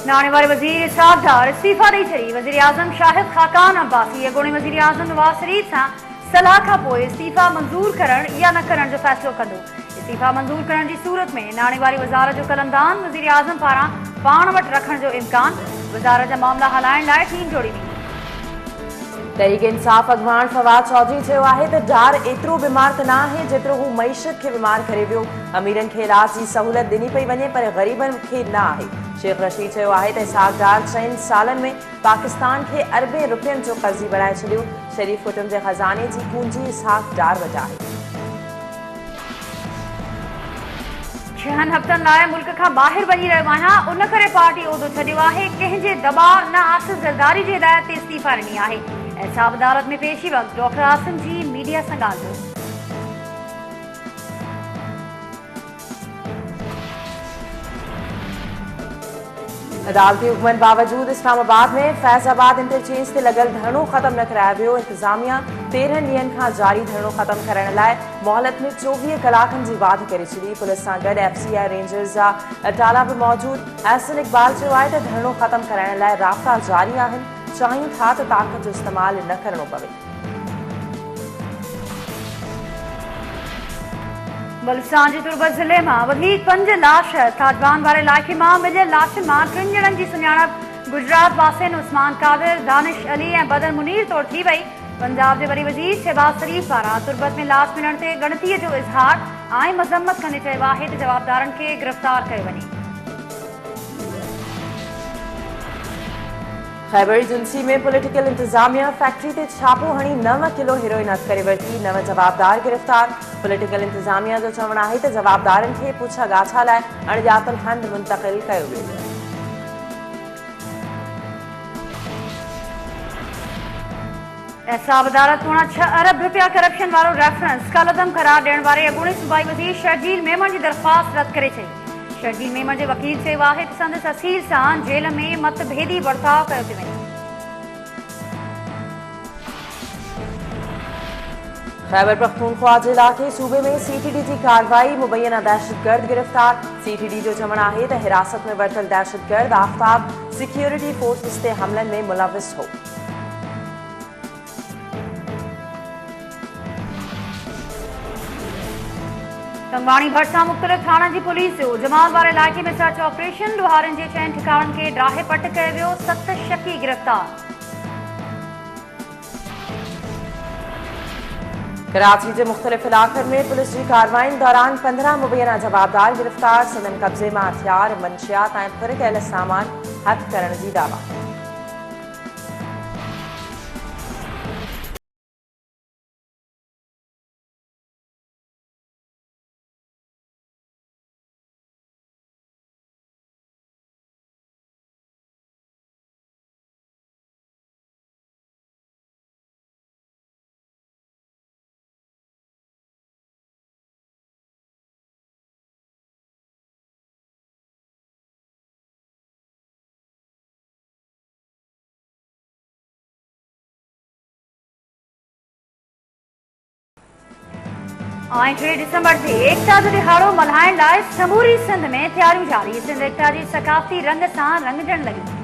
नाणे वारे वज़ीर इसहाक़ डार इस्तीफ़ा ॾेई छॾी। वज़ीर आज़म शाहिद ख़ाक़ान अब्बासी अॻूणे वज़ीर आज़म नवाज़ शरीफ़ सां सलाह खां पोइ इस्तीफ़ा मंज़ूर करण या न करण जो फ़ैसिलो कंदो। इस्तीफ़ा मंज़ूर करण जी सूरत में नाणे वारी वज़ारत जो कलमदान वज़ीर आज़म पारां पाण वटि रखण जो इम्कान। वज़ारत जा मामला हलाइण लाइ टीम जोड़ी वेंदी। तहरीक इंसाफ़ अॻवान फवाद चौधरी चयो आहे त डार एतिरो बीमार त न आहे जेतिरो हू मईशत खे बीमार करे वियो। अमीरनि खे इलाज जी सहूलियत ॾिनी पई वञे पर ग़रीबनि खे न आहे। शेख रशीद चयो आहे त इसहाक़ डार 3 सालनि में पाकिस्तान खे अरबें रुपयनि जो कर्ज़ी बणाए छॾियो। शरीफ़ कुटुंब जे ख़ज़ाने जी पूंजी इसहाक़ डार वटि आहे। 6 हफ़्तनि लाइ मुल्क खां ॿाहिरि वञी रहियो आहियां, उन करे पार्टी उहिदो छॾियो आहे। कंहिंजे दबाउ न आसिफ़ ज़रदारी जी हिदायत ते इस्तीफ़ा ॾिनी आहे। एहसाब अदालत में पेशी वक़्तु डॉक्टर आसिम जी मीडिया सां ॻाल्हि अदालती हुक्मनि बावजूद इस्लामाबाद में फैज़ाबाद इंटरचेंज ते लॻल धरणो ख़त्म न करायो वियो। इंतज़ामिया 13 ॾींहनि खां जारी धरणो ख़त्म करण लाइ मोहलत में 24 कलाकनि जी वाध करे छॾी। पुलिस सां गॾु FCI रेंजर्स जा अटाला बि मौजूद। एहसन इक़बाल चयो आहे त धरणो ख़त्म कराइण लाइ राब्ता जारी आहिनि। चाहियूं था त ताक़त जो इस्तेमालु न करणो पवे। बलूचिस्तान जे तुर्बत ज़िले मां वधीक 5 लाश ताजबान वारे इलाइक़े मां मिलियल लाशुनि मां 3 ॼणनि जी सुञाणप गुजरात वासियुनि उस्मान कादिर, दानिश अली ऐं बदर मुनीर तौर थी वई। पंजाब जे वरी वज़ीर शहबाज शरीफ़ पारां तुर्बत में लाश मिलण ते ॻणतीअ जो इज़हार ऐं मज़म्मत कंदे चयो आहे त जवाबदारनि खे गिरफ़्तार कयो वञे। खैबर एजेंसी में पॉलिटिकल इंतजामिया फैक्ट्री ते छापो हणी 9 किलो हेरोइन हथ करे वरिती। 9 जवाबदार गिरफ़्तार। पॉलिटिकल इंतजामिया जो चवणु आहे त जवाबदारनि खे पुछा ॻाछा लाइ अणॼातल हंध मुंतक़िल कयो वियो। एहसाब अदालत 6 अरब रुपया करप्शन वारो रेफरेंस कलअदम करार ॾियण वारे अॻूणे सूबाई वज़ीर शर्जील मेमन जी दरख़्वास्त रद्द करे छॾी। शर्जील मेमन जे वकील चयो आहे त संदसि असील सां जेल में मतभेदी बर्ताव कयो थी वञे। खैबर पख्तूनख्वा जे इलाइक़े सूबे में CTD जी कार्रवाई। मुबैना दहशतगर्द गिरफ़्तार। CTD जो चवणु आहे त हिरासत में वरितल दहशतगर्द आफ्ताब सिक्योरिटी फोर्सिस ते हमलनि में मुलविस हो। तंगवाणी भरिसां मुख़्तलिफ़ थाणनि जी पुलिस जो जमाल वारे इलाइक़े में सर्च ऑपरेशन। लोहारनि जे 6 ठिकाणनि खे ड्राहे पट कयो वियो। 7 शकी गिरफ़्तार। कराची जे मुख़्तलिफ़ इलाक़नि में पुलिस जी कार्रवाइनि दौरान 15 मुबैना जवाबदार गिरफ़्तार। संदन कब्ज़े मां हथियार, मंशियात ऐं फुर कयल सामान हथ करण जी दावा। ऐं 3 दिसंबर ते एकता जो दिहाड़ो मल्हाइण लाइ समूरी सिंध में तयारियूं जारी। सिंध एकता जी सकाफ़ती रंग सां रंगजण लॻी।